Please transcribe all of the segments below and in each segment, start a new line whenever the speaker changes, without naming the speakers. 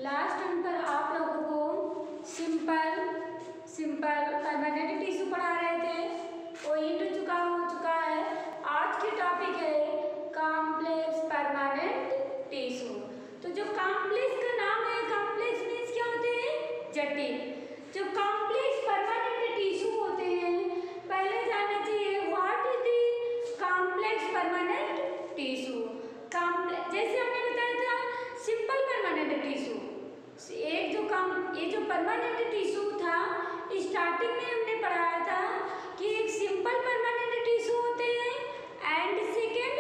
Last time पर आप लोगों को सिंपल परमानेंट टिश्यू पढ़ा रहे थे, वो इंटू हो चुका है। आज की टॉपिक है कॉम्प्लेक्स परमानेंट टिश्यू। तो जो कॉम्प्लेक्स का नाम है, कॉम्प्लेक्स मीन्स क्या होते हैं? जटिल। जो कॉम्प्लेक्स परमानेंट टिश्यू होते हैं, पहले जानना चाहिए what is the complex permanent tissue. जैसे हमने बताया था सिंपल परमानेंट टिश्यू, ये जो परमानेंट टिश्यू था, स्टार्टिंग में हमने पढ़ाया था कि एक सिंपल परमानेंट टिश्यू होते हैं and second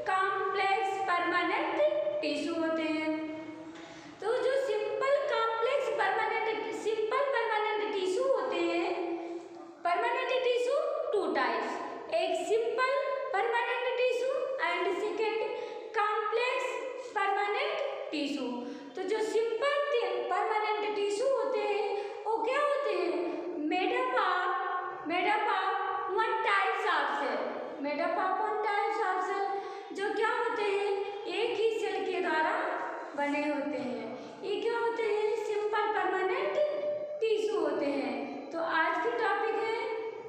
complex permanent tissue होते हैं। तो जो सिंपल परमानेंट टिश्यू होते हैं, परमानेंट टिश्यू टू टाइप्स, एक simple permanent tissue and second complex permanent tissue. तो जो सिंपल परमानेंट टिश्यू होते हैं वो क्या होते हैं? Made up of one types of cell, जो क्या होते हैं? एक ही सेल के द्वारा बने होते हैं। ये क्या होते हैं? सिंपल परमानेंट टिश्यू होते हैं। तो आज की टॉपिक है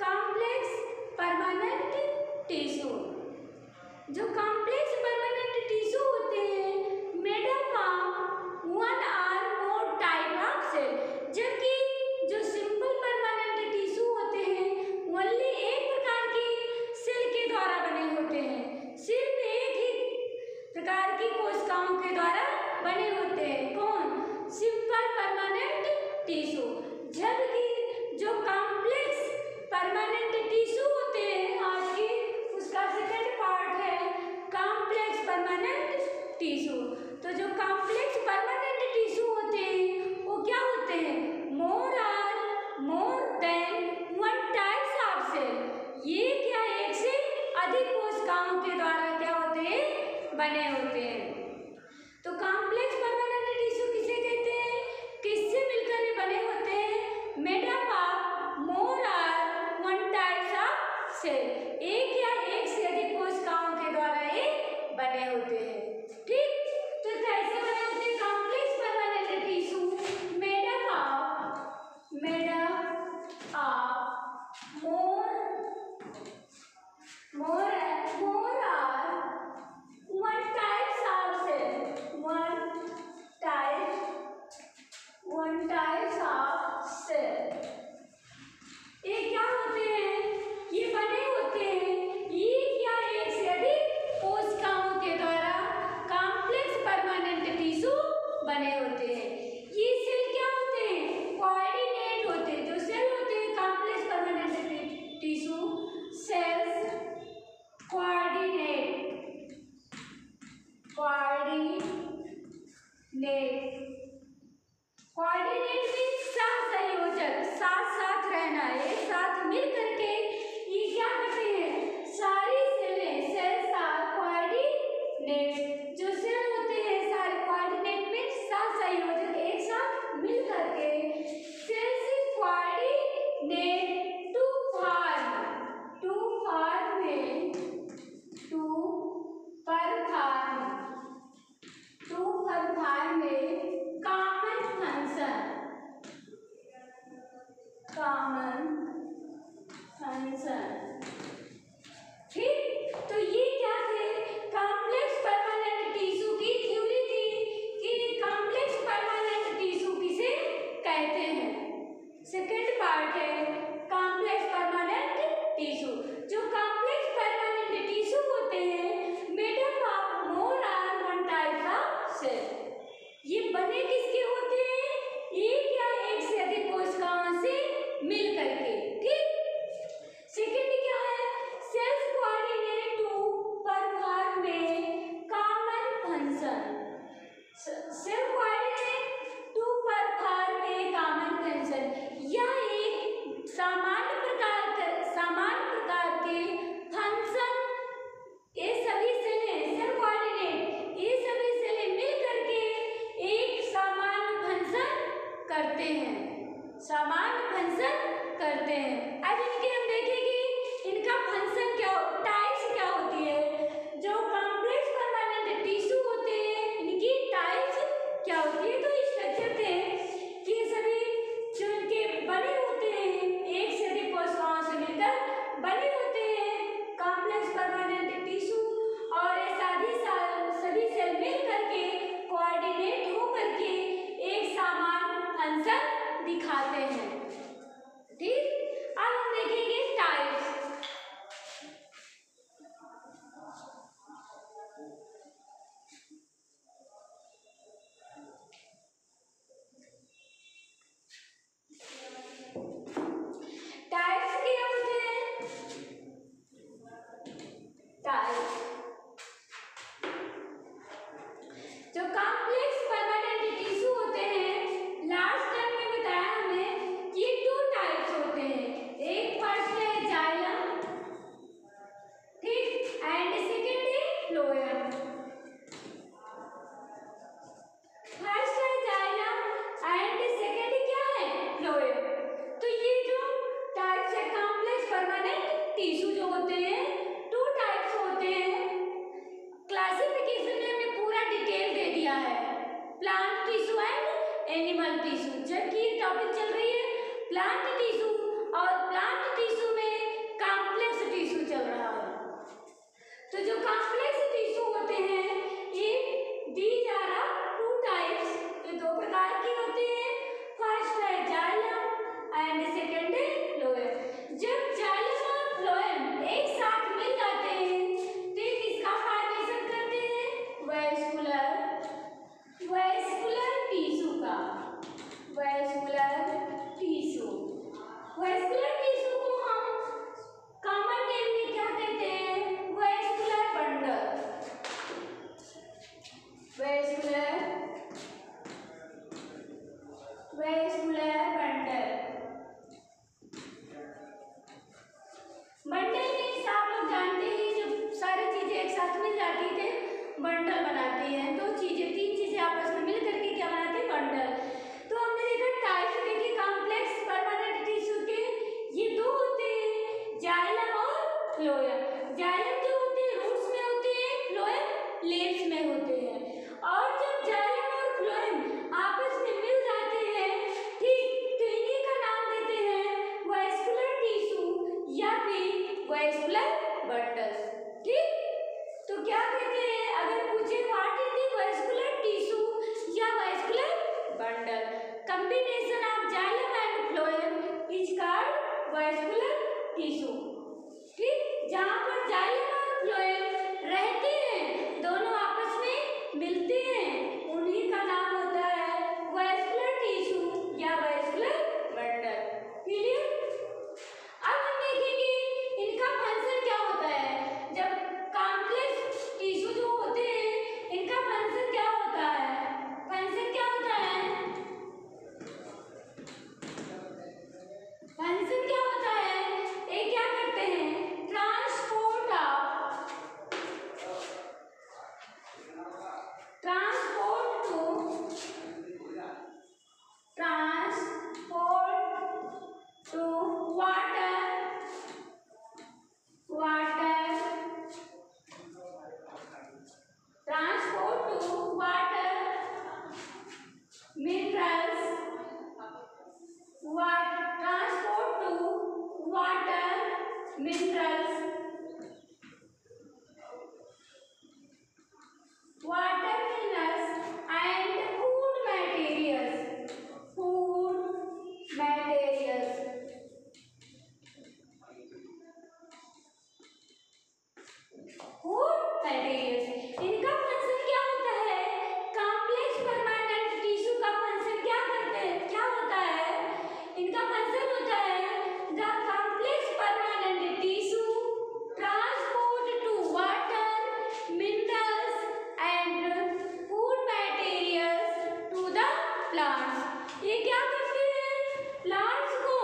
कॉम्प्लेक्स परमानेंट टिश्यू। जो कॉम्प्लेक्स परमानेंट टिश्यू होते हैं मेड अप ऑफ वन और मोर टाइप ऑफ सेल, जबकि जो सिंपल परमानेंट टिश्यू होते हैं ओनली एक प्रकार की सेल के द्वारा बने होते हैं, सिर्फ एक ही प्रकार की कोशिकाओं के द्वारा बने होते हैं। कौन? Simple permanent tissue. जबकि जो कॉम्प्लेक्स परमानेंट टिश्यू होते हैं, आज की उसका सेकंड पार्ट है कॉम्प्लेक्स परमानेंट टिश्यू। तो जो कॉम्प्लेक्स परमानेंट टिश्यू होते हैं वो क्या होते हैं? More than one types of cell. ये क्या एक से अधिक कोशिकाओं के द्वारा क्या होते हैं? बने होते हैं। तो कॉम्प्लेक्स परमानेंट टिश्यू किसे कहते हैं? किससे मिलकर ये बने होते हैं? मेड अप ऑफ मोर और वन टाइप्स ऑफ सेल, एक या एक से अधिक कोशिकाओं के द्वारा ये बने होते हैं। ठीक, तो कैसे बने होते हैं complex permanent tissue? Made up of more और one types of cell, one types of cell. ये क्या होते हैं? ये बने होते हैं एक या एक से अधिक कोशिकाओं के द्वारा कॉम्प्लेक्स परमानेंट टिश्यू बने होते हैं। ये सेल क्या होते हैं? कोऑर्डिनेट होते हैं। जो सेल होते हैं complex permanent tissue cells coordinate means सहसंयोजक, साथ साथ रहना, एक साथ मिल करके ये क्या करते हैं? सारी सेल्स आर कोऑर्डिनेट। जो सेल होते हैं सारे कोऑर्डिनेट मीन्स सहसंयोजक, एक साथ मिल करके cells coordinate to perform common function. ठीक, तो ये क्या थे? कॉम्प्लेक्स परमानेंट टिश्यू की थ्योरी थी कि कॉम्प्लेक्स परमानेंट टिश्यू किसे कहते हैं। सेकेंड पार्ट है कॉम्प्लेक्स परमानेंट टिश्यू। जो कॉम्प्लेक्स परमानेंट टिश्यू होते हैं मेड अप ऑफ मोर और वन टाइप्स ऑफ सेल, ये बने किसके होते हैं? एक या एक से अधिक कोशिकाओं से मिल करके। ठीक, सेकेंड क्या है? Cells coordinate to perform common function. Cell coordinate to perform common function, यह एक सामान्य प्रकार के फंक्शन, ये सभी सेलें सेल कोऑर्डिनेट, ये सभी सेलें मिल करके एक सामान्य फंक्शन करते हैं। Plant tissue and animal tissue, जबकि ये टॉपिक चल रही है प्लांट टिश्यू और प्लांट टिश्यू में कॉम्प्लेक्स टिश्यू चल रहा है। तो जो कॉम्प्लेक्स टिश्यू होते हैं ये दीज आर टू टाइप्स, ये दो प्रकार के होते हैं। फर्स्ट है जाइलम एंड सेकंड है फ्लोएम। जब जाइलम और फ्लोएम एक साथ मिल जाते हैं तो किसका फॉर्मेशन करते हैं? वैस्कुलर टिश्यू का। वैस्कुलर टिश्यू को हम कॉमन नेम में क्या कहते हैं? Vascular bundle. Vascular bundle. Bundle means आप लोग जानते हैं जब सारी चीजें एक साथ मिल जाती थे बंडल बनाते हैं। दो चीजें तीन चीजें आपस में मिल करके क्या बनाते हैं? बंडल। तो हमने देखा टाइप्स देखी कॉम्प्लेक्स परमानेंट टिश्यू के, ये दो होते हैं जाइलम और फ्लोएम। जाइलम जो होते हैं रूट्स में होते हैं, फ्लोएम लीव्स में होते हैं। और जब जाइलम और फ्लोएम आपस में मिल जाते हैं ठीक, तो इन्हीं का नाम देते हैं वैस्कुलर टिश्यू या फिर वैस्कुलर बंडल्स। ठीक, तो क्या कहते हैं अगर पूछे what is the vascular tissue या vascular bundle, combination of xylem and phloem is called vascular tissue. ठीक, जहाँ पर जाइलम और फ्लोएम रहते हैं, दोनों आपस में मिलते हैं, उन्हीं का नाम होता है वैस्कुलर टिश्यू या वैस्कुलर बंडल। क्लियर? अब हम देखेंगे इनका फंक्शन क्या होता है। जब कॉम्प्लेक्स टिश्यू जो होते हैं इनका फंक्शन क्या होता है? फंक्शन क्या होता है? फंक्शन क्या होता है? ये क्या करते हैं? Transport to water minerals, transport to water, minerals, and food materials. इनका फंक्शन क्या होता है? कॉम्प्लेक्स परमानेंट टिश्यू का फंक्शन क्या होता है? इनका फंक्शन होता है the complex permanent tissue transport to water, minerals and food materials to the plants. ये क्या करते हैं? प्लांट्स को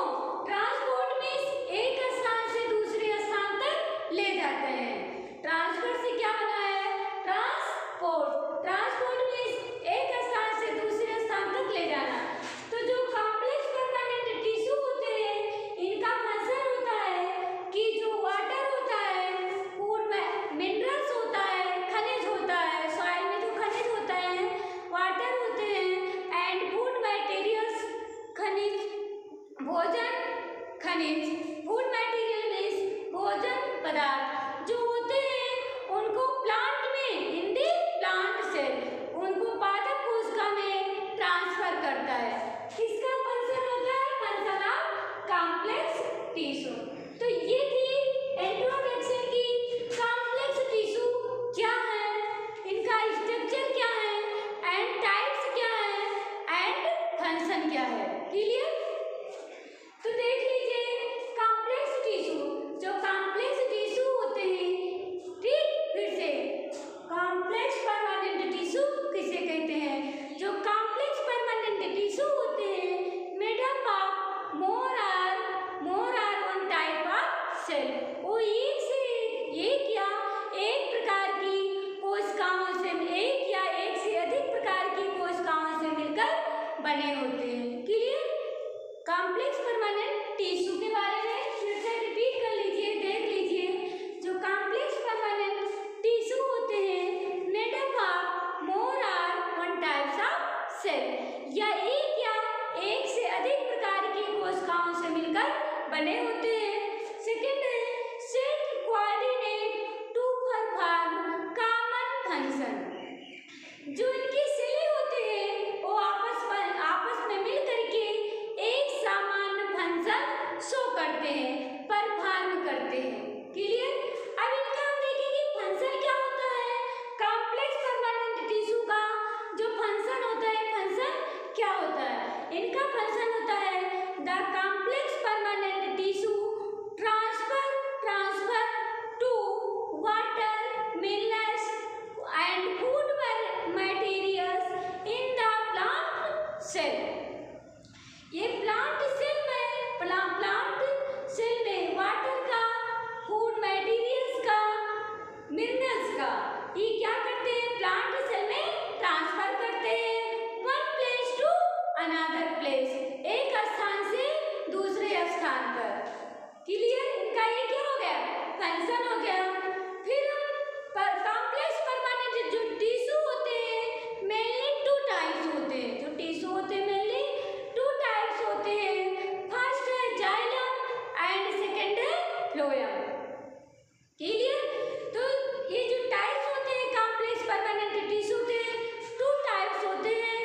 ट्रांसपोर्ट मीन्स एक स्थान से दूसरे स्थान तक ले जाते हैं। ट्रांसपोर्ट से क्या बना है? ट्रांसपोर्ट मीन्स एक स्थान से दूसरे स्थान तक ले जाना। तो जो कॉम्प्लेक्स परमानेंट टिश्यू होते हैं इनका फंक्शन होता है कि जो वाटर होता है, फूड में मिनरल्स होता है, खनिज होता है, सॉइल में जो खनिज होता है, वाटर होते हैं एंड फूड मटेरियल्स, खनिज, भोजन खनिज, फूड मटेरियल मीन्स भोजन पदार्थ जो होते हैं उनको प्लांट में इन दी प्लांट सेल उनको पादप कोशिका में ट्रांसफर करता है। किसका फंक्शन होता है? Function of complex tissue. तो ये थी इंट्रोडक्शन की कॉम्प्लेक्स टिश्यू क्या है, इनका स्ट्रक्चर क्या है एंड टाइप्स क्या है एंड फंक्शन क्या है। क्लियर? तो देख लीजिए कॉम्प्लेक्स टिश्यू, जो कॉम्प्लेक्स टिश्यू होते हैं, ठीक, फिर से कॉम्प्लेक्स परमानेंट टिश्यू किसे कहते हैं? जो कॉम्प्लेक्स परमानेंट टिश्यू होते हैं made up of more or one type of cell. वो एक से एक या एक प्रकार की कोशिकाओं से, एक या एक से अधिक प्रकार की कोशिकाओं से मिलकर बने होते हैं। क्लियर? कॉम्प्लेक्स परमानेंट टिश्यू के बारे में फिर से रिपीट कर लीजिए, देख लीजिए। जो कॉम्प्लेक्स परमानेंट टिश्यू होते हैं made up of more or one types of cell या एक से अधिक प्रकार की कोशिकाओं से मिलकर बने होते हैं। सेकेंड है cell coordinate to perform common function. जो इनकी सेलें होते हैं वो आपस में मिल करके एक सामान्य फंक्शन शो करते हैं, परफॉर्म करते हैं। क्लियर? अब इनका हम देखेंगे फंक्शन क्या होता है। कॉम्प्लेक्स परमानेंट टिश्यू का जो फंक्शन होता है, फंक्शन क्या होता है? इनका फंक्शन होता है the complex permanent tissue transfer to water minerals and food materials in the plant cell. ये प्लांट सेल में वाटर का, फूड मटेरियल्स का, मिनरल्स का ये क्या करते हैं, प्लांट सेल में ट्रांसफर करते हैं one place to another place, एक स्थान से दूसरे स्थान पर। क्लियर? इनका ये क्या हो गया, फंक्शन हो गया। फिर कॉम्प्लेक्स परमानेंट जो टिश्यू होते हैं मेनली टू टाइप्स होते हैं। जो टिश्यू होते हैं मेनली टू टाइप्स होते हैं। फर्स्ट है जाइलम एंड सेकेंड है फ्लोएम। क्लियर? तो ये जो टाइप्स होते हैं कॉम्प्लेक्स परमानेंट टिश्यू के, टू टाइप्स होते हैं।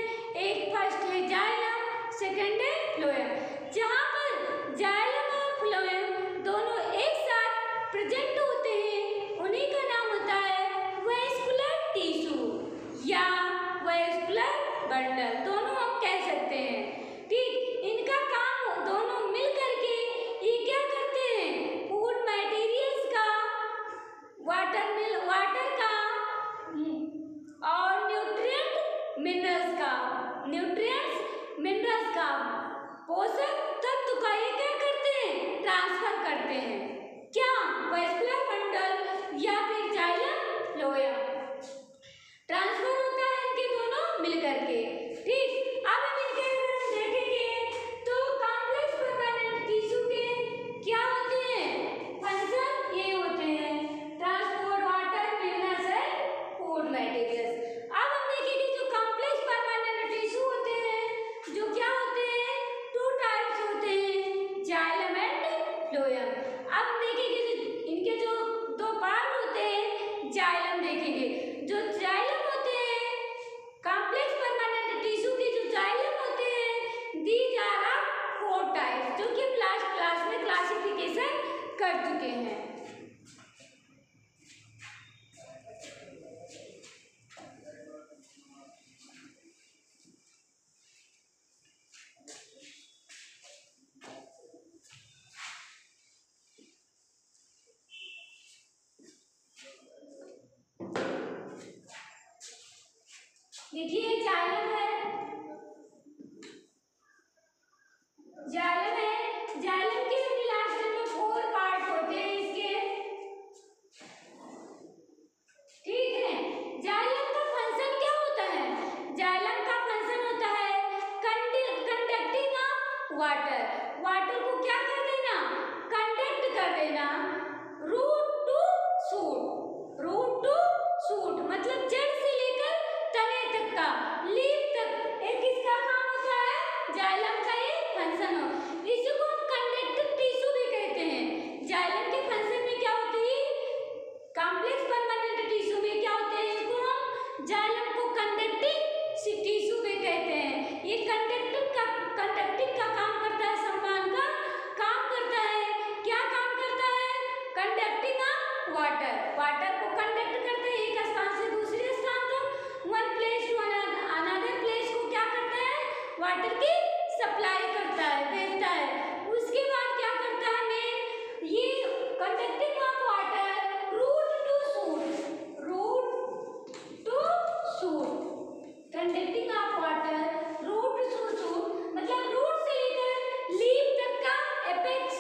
एक फर्स्ट है जाइलम, सेकेंड है फ्लोएम। जहाँ पर जाइलम और फ्लोएम दोनों एक साथ प्रेजेंट होते हैं उन्हीं का नाम होता है वैस्कुलर टिश्यू या वैस्कुलर बंडल, दोनों हम कह सकते हैं। ठीक, इनका काम दोनों मिल करके ये क्या करते हैं, फूड मटेरियल्स का, वाटर का और न्यूट्रिएंट्स मिनरल्स का पोषक तत्व का ये क्या करते हैं, ट्रांसफर करते हैं। क्या? वैस्कुलर बंडल या फिर जाइलम फ्लोएम ट्रांसफर होता है इनके दोनों मिलकर के। ठीक, अब हम इनके अगर हम देखेंगे तो कॉम्प्लेक्स परमानेंट टिश्यू के क्या होते हैं, फंक्शन ये होते हैं transport water minerals and food materials. अब हम देखेंगे जो कॉम्प्लेक्स परमानेंट टिश्यू होते हैं जो क्या होते हैं, टू टाइप्स होते हैं जाइलम एंड फ्लोएम। अब हम देखेंगे इनके जो दो पार्ट होते हैं, जाइलम देखेंगे। जो जाइलम होते हैं कॉम्प्लेक्स परमानेंट टिश्यू के जो जाइलम होते हैं these are of four types, जो कि लास्ट क्लास में क्लासिफिकेशन कर चुके हैं। देखिए जाइलम है, जाइलम के भी लास्ट में फोर पार्ट होते हैं इसके। ठीक है, जाइलम का फंक्शन क्या होता है, जाइलम का फंक्शन होता है कंडक्टिंग ऑफ वाटर को क्या कर देना, कंडक्ट कर देना रूट टू शूट मतलब जड़ से लेकर तने तक का, लीफ तक, एक इसका काम होता है जाइलम का ये फंक्शन हो। इसी को हम कंडक्टिव टिश्यू भी कहते हैं। जाइलम के फंक्शन में क्या होती है, कॉम्प्लेक्स परमानेंट टिश्यू में क्या होते हैं, इसको हम जाइलम को कंडक्टिव टिश्यू भी कहते हैं। ये कंडक्टिव का काम करता है, संवहन का काम करता है। क्या काम करता है, कंडक्टिंग ऑफ वाटर को कंडक्ट करते हैं एक स्थान से दूसरे स्थान तक, one place to another place को क्या करता है, वाटर की सप्लाई करता है, भेजता है। उसके बाद क्या करता है मेन, ये conducting of water root to shoot, conducting of water root to shoot मतलब रूट से लेकर लीफ तक का एपेक्स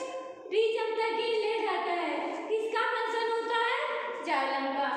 रीजन तक ये ले जाता है। किसका फंक्शन होता है, जाइलम का।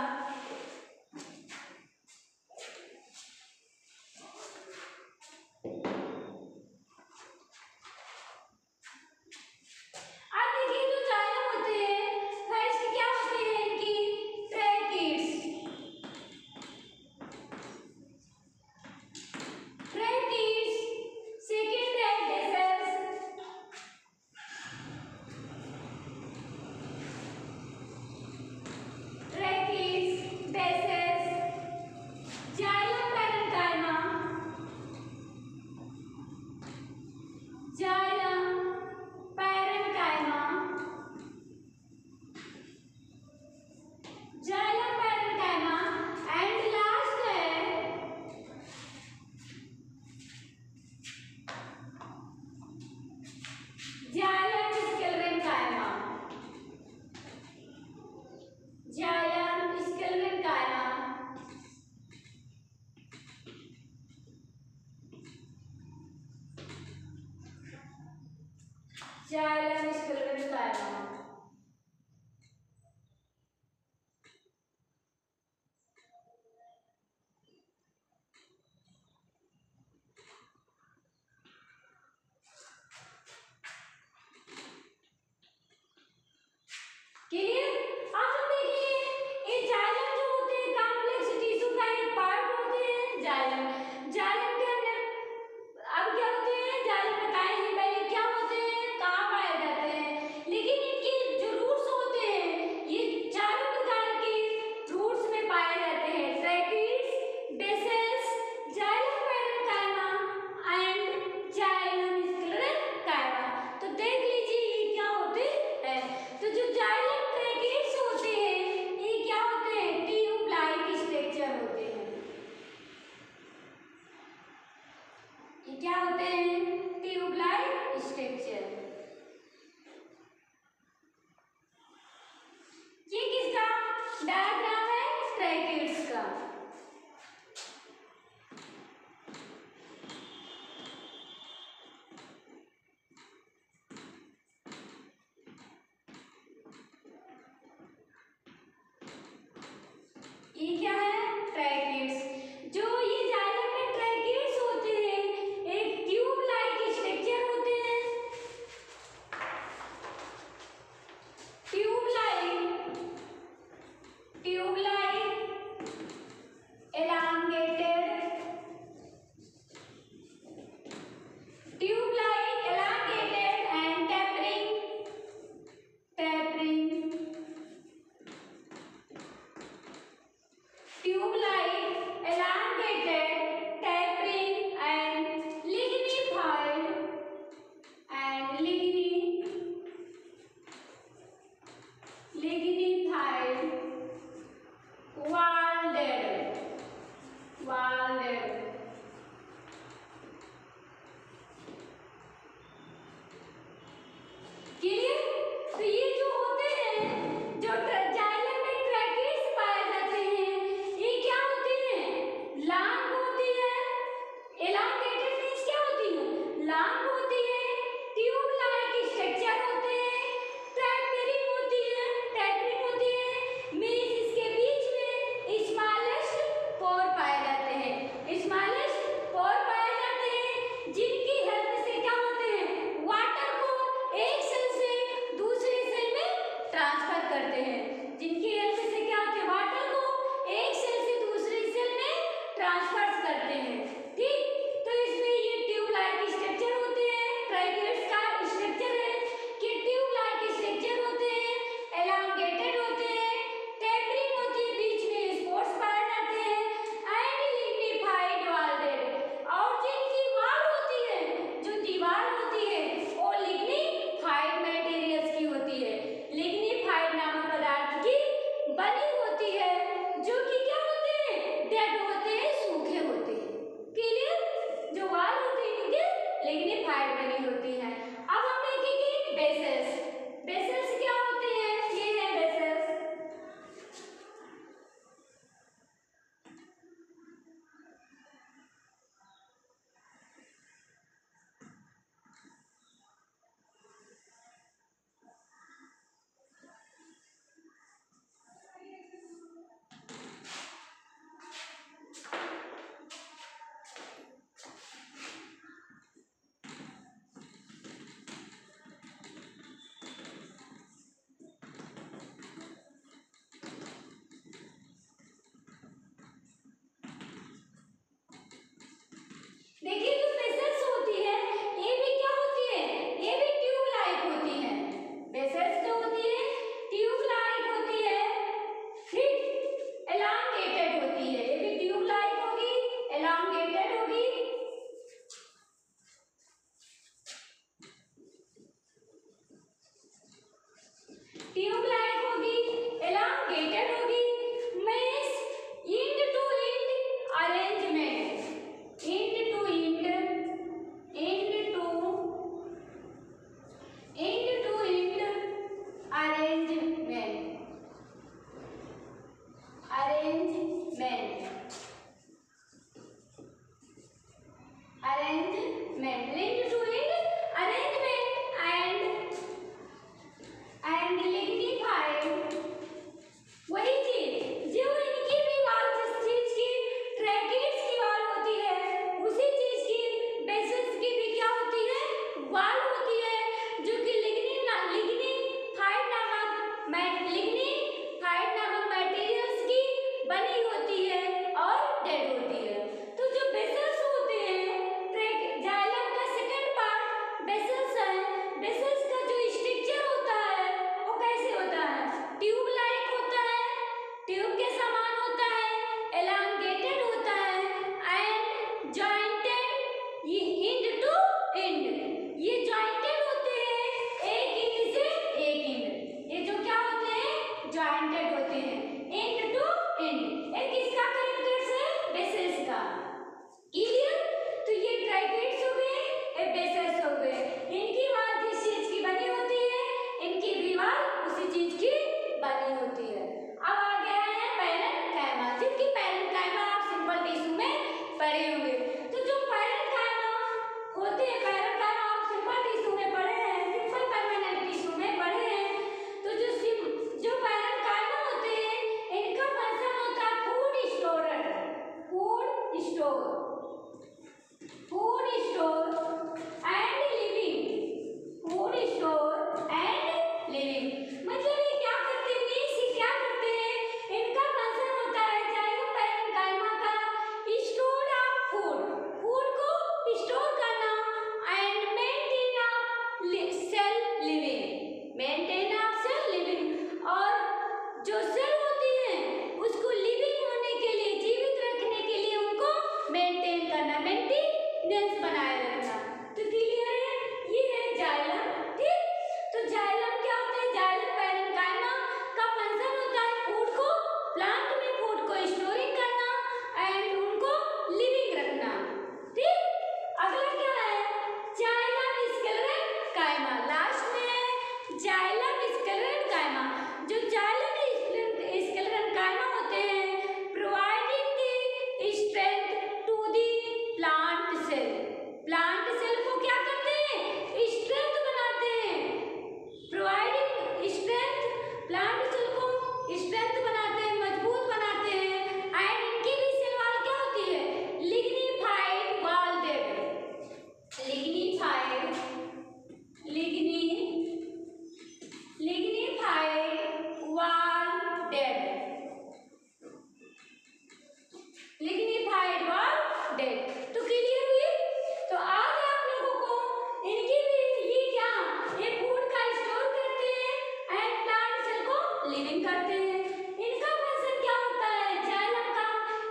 जाइलम स्क्लेरल कायमा। क्लियर? अब हम देखिए ये जाइलम जो होते हैं कॉम्प्लेक्स टिश्यू का एक पार्ट होते हैं जाइलम। जाइलम के अंदर अब क्या होते हैं, जाइलम बताए हैं पहले क्या होते हैं, कहाँ पाए जाते हैं, लेकिन इनके जो रूट्स होते हैं ये चारों प्रकार के रूट्स में पाए जाते हैं, tracheids, vessels, xylem parenchyma and xylem sclerenchyma. तो देख लीजिए ये क्या होते हैं। तो जो जाइलम ट्रैकिड्स होते हैं ये क्या होते हैं, ट्यूब लाइक स्ट्रक्चर होते हैं। ये क्या होते हैं, ट्यूब लाइक स्ट्रक्चर। ये किसका डायग्राम है, ट्रैकिड्स का। ये क्या है, ट्रैकिड्स। जो ये जाइलम में ट्रैकिड्स होते हैं एक ट्यूब लाइक स्ट्रक्चर होते हैं, tube like elongated, tube like elongated and tapering tube like elongated, tapering and lignified walled clear? तो ये जो होते हैं जो जाइलम में ट्रैकिड्स पाए जाते हैं ये क्या होती है, लॉन्ग होती है। elongated मींस क्या होती है, लॉन्ग होती है, ट्यूब लाइक स्ट्रक्चर होते हैं, tapering होती है मींस इसके बीच में स्मॉलेस्ट पोर पाए जाते हैं, स्मॉलेस्ट पोर पाए जाते हैं जिनकी हेल्प से क्या होते हैं, वाटर को एक सेल से दूसरे सेल में ट्रांसफर करते हैं, जिनकी हेल्प से क्या होते हैं, वाटर को एक सेल से दूसरे सेल में ट्रांसफर करते हैं। ठीक, तो इसमें ये ट्यूब लाइक स्ट्रक्चर होते हैं, ट्रैकिड्स का स्ट्रक्चर है कि ट्यूब लाइक स्ट्रक्चर होते हैं, elongated होते हैं, tapering होती है, बीच में स्पोर्स पाए जाते हैं एंड lignified walled। और जिनकी वाल होती है, जो दीवार होती है वो lignified मटेरियल्स की होती है, lignified नामक पदार्थ की बनी होती है, जो कि क्या होते हैं, डेड होते हैं, सूखे होते हैं। क्लियर? जो वाल होती है इनके lignified बनी होती है। अब हम देखेंगे बेसेल्स। बेसेल्स क्या होते हैं, ये है बेसेल्स। देखिए जो बेसेल्स होती है ये भी क्या होती है, ये भी ट्यूब लाइक होती है। बेसेल्स जो होती है ट्यूब लाइक होती है, ठीक, elongated होती है, ये भी ट्यूब लाइक होगी, elongated होगी। ट्यूब लाइक होगी, elongated होगी, means end to end arrangement, end to end arrangement, end to end arrangement and ये एंड टू एंड, ये जॉइंटेड होते हैं एक एंड से एक एंड। ये जो क्या होते हैं, जॉइंटेड होते हैं एंड टू एंड। एक किसका कैरेक्टर्स है, बेसेस का। क्लियर? तो ये ट्राइकेट्स हो गए, ये बेसेस हो गए। इनकी वाल जिस चीज की बनी होती है, इनकी भी वाल उसी चीज की बनी होती है। अब आ गया है पैरेन्काइमा, जिनकी पैरेन्काइमा आप सिंपल टिश्यू में पढ़े होंगे। तो जो पैरेन्काइमा होते हैं, पैरेन्काइमा आप सिंपल टिश्यू में पढ़े हैं, सिंपल परमानेंट टिश्यू में पढ़े हैं। तो जो पैरेन्काइमा होते हैं, इनका फंक्शन होता है food storer, food store, food store and living, food store and living. मतलब ये क्या करते हैं, मीन्स क्या करते हैं, इनका फंक्शन होता है जाइलम पैरेन्काइमा का स्टोर ऑफ फूड, फूड को स्टोर करना and maintain of cell living, maintain of cell living. और जो सेल होती है उसको लिविंग होने के लिए, जीवित रखने के लिए उनको मेंटेन करना, मेंटेनेंस बनाए रखना। तो क्लियर है, ये है जाइलम। ठीक, तो जाइलम क्या होता है, जाइलम पैरेन्काइमा का फंक्शन होता है फूड को, प्लांट में फूड को स्टोरिंग करना एंड उनको लिविंग रखना। ठीक, अगला क्या है, जाइलम स्क्लेरेन्काइमा। लास्ट में है जाइलम स्क्लेरेन्काइमा। जो जाइलम स्क्लेरेन्काइमा होते हैं, providing the strength to the plant cell, plant cell को क्या करते हैं, स्ट्रेंथ बनाते हैं, प्रोवाइडिंग स्ट्रेंथ, प्लांट सेल को स्ट्रेंथ बनाते हैं, मजबूत बनाते हैं। एंड इनकी भी सेल वाल क्या होती है, लिग्निफाइड वाल्डेड, लिग्निफाइड, लिग्निफाइड वाल्डेड, लिग्निफाइड वाल्डेड। तो क्लियर हुई? तो आज आप लोगों को इनकी भी ये क्या, ये फूड का स्टोर करते हैं एंड प्लांट सेल को लिविंग करते हैं। इनका फंक्शन क्या होता है, जाइलम का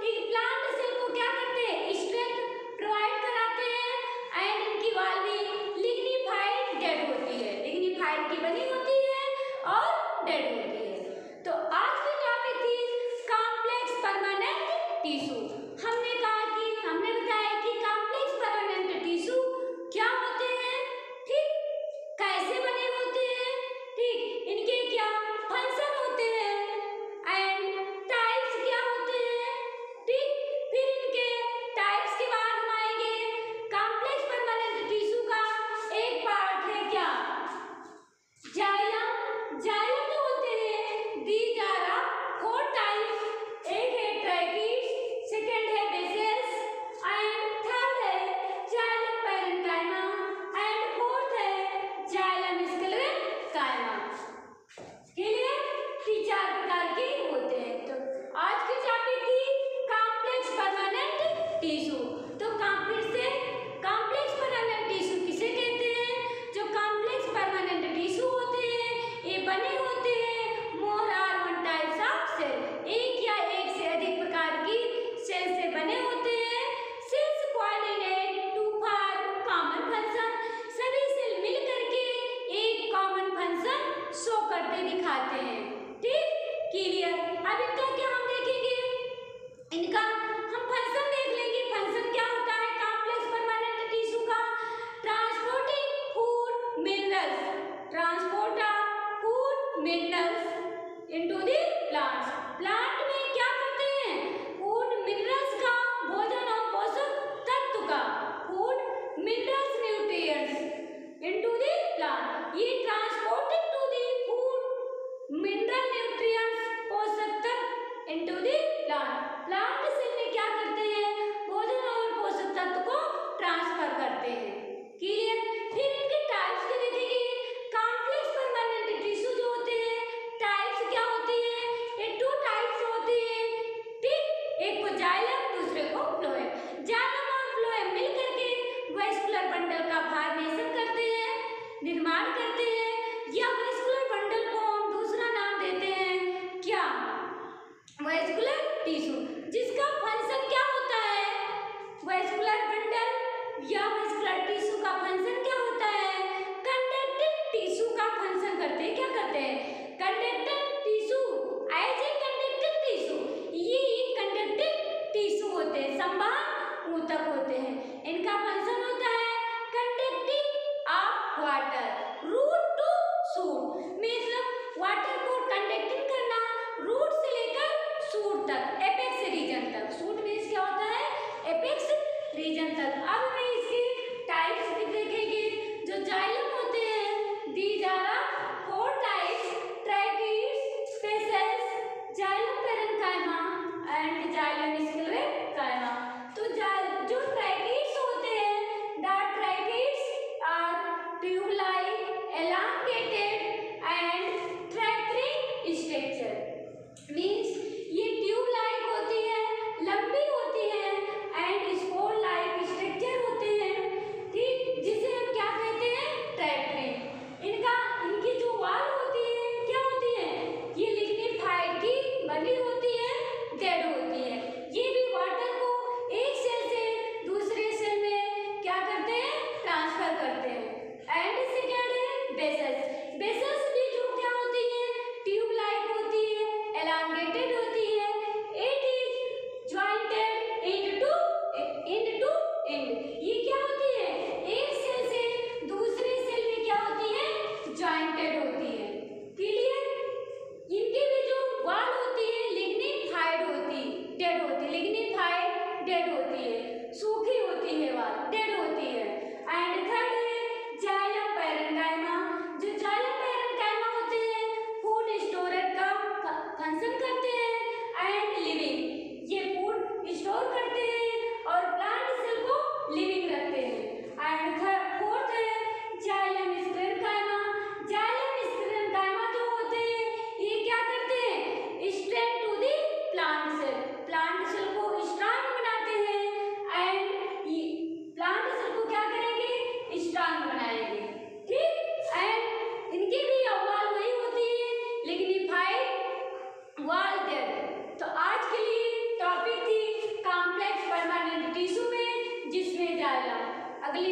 एक प्लांट सेल को क्या करते हैं, स्ट्रेंथ प्रोवाइड कराते हैं एंड इनकी वाल भी लिग्निफाइड डेड होती है, लिग्निफाइड की बनी होती है और डेड होती है। तो आज की टॉपिक थी कॉम्प्लेक्स परमानेंट टिश्यू। हमने बताया कि कॉम्प्लेक्स परमानेंट टिश्यू क्या होते हैं, ठीक, कैसे बने होते हैं, ठीक, इनके क्या फंक्शन होते हैं एंड टाइप्स क्या होते हैं। ठीक, फिर इनके टाइप्स के बाद हम आएंगे कॉम्प्लेक्स परमानेंट टिश्यू का एक पार्ट है क्या, जाइलम। जाइलम जो होते हैं, दीज आर फोर टाइप्स। एक है ट्रैकिड्स, सेकंड है बेसेस एंड थर्ड है जाइलम पैरेन्काइमा एंड फोर्थ है जाइलम स्क्लेरेन्काइमा। क्लियर? तीन चार प्रकार के होते हैं। तो आज की टॉपिक थी कॉम्प्लेक्स परमानेंट टिश्यू। तो कॉम्प्लेक्स परमानेंट टिश्यू किसे कहते हैं, जो कॉम्प्लेक्स परमानेंट टिश्यू होते हैं ये बने होते हैं more or one types of cell, एक या एक से अधिक प्रकार की सेल से बने होते हैं। Cells coordinate to form common function, सभी सेल मिल करके एक कॉमन फंक्शन शो करते दिखाते हैं। ठीक, क्लियर? अब इनका क्या हम देखेंगे, इनका हम फंक्शन देख लेंगे। फंक्शन क्या होता है कॉम्प्लेक्स परमानेंट टिश्यू का, transporting food minerals, transport of food minerals into the plants. Plant में क्या करते हैं, फूड मिनरल्स का, भोजन और पोषक तत्व का, food minerals nutrients into the plant. ये transporting to the food mineral nutrients, पोषक तत्व into the plant. Plant cell में क्या करते हैं, भोजन और पोषक तत्व को ट्रांसफर करते हैं। क्लियर? फिर इनके टाइप्स के देखेंगे। कॉम्प्लेक्स परमानेंट टिश्यू जो होते हैं, टाइप्स क्या होती है, ये टू टाइप्स होती है। ठीक, एक को जाइलम, दूसरे को फ्लोएम। जाइलम और फ्लोएम मिल करके वेस्कुलर बंडल का फॉर्मेशन करते हैं, निर्माण करते हैं। या वेस्कुलर बंडल को हम दूसरा नाम देते हैं क्या, वेस्कुलर टिश्यू, जिसका फंक्शन क्या होता है, वेस्कुलर बंडल या वाटर, रूट टू शूट, मतलब वाटर को कंडक्टिंग करना रूट से लेकर शूट तक, एपेक्स रीजन तक। शूट मीन्स क्या होता है? एपेक्स रीजन तक। अब मैं इसके टाइप्स भी देखेंगे। जो जाइलम होते हैं, these are 4 types, tracheids, vessels, xylem parenchyma and xylem sclerenchyma. तो जो ट्रैकिड्स होते हैं, the tracheids are tube like, elongated and tracking structure, means ये ट्यूब लाइक होती है, लंबी होती है एंड स्पोर लाइक स्ट्रक्चर होते हैं, ठीक, जिसे हम क्या कहते हैं? ट्रैक्टरिंग। इनकी जो वाल होती है क्या होती है? ये लिग्निफाइड की बनी होती है, डेड होती है। ये भी वाटर को एक सेल से दूसरे सेल में क्या करते हैं? ट्रांसफर करते हैं। एंड सेकेंड है बेसल्स। बेसल्स भी जो क्या होती है? ट्यूब लाइक होती है, elongated होती है, it is jointed end to end। ये क्या होती है? एक सेल से दूसरे सेल में क्या होती है? jointed होती है। क्लियर? इनकी भी जो वाल होती है लिग्निफाइड होती, डेड होती, लिग्निफाइड डेड होती है, सूखी होती है वाल, डेड होती है। एंड थर्ड है जाइलम पैरेन्काइमा। जो जाइलम पैरेन्काइमा होते हैं, फूड स्टोरेज का फंक्शन करते हैं एंड लिविंग, ये फूड स्टोर करते हैं और प्लांट सेल को लिविंग रखते हैं। एंड फोर्थ है जाइलम स्क्लेरोकाइमा। जाइलम स्क्लेरोकाइमा जो होते हैं, ये क्या करते हैं? Strength to the plant cell, plant cell को स्ट्रांग बनाते हैं एंड ये प्लांट सेल को क्या करेंगे? स्ट्रांग बनाएंगे, ठीक। एंड इनकी भी वाल वही होती है, लिग्निफाइड वाल डेड। तो आज के लिए टॉपिक थी कॉम्प्लेक्स परमानेंट टिश्यू में, जिसमें जाइलम। अगली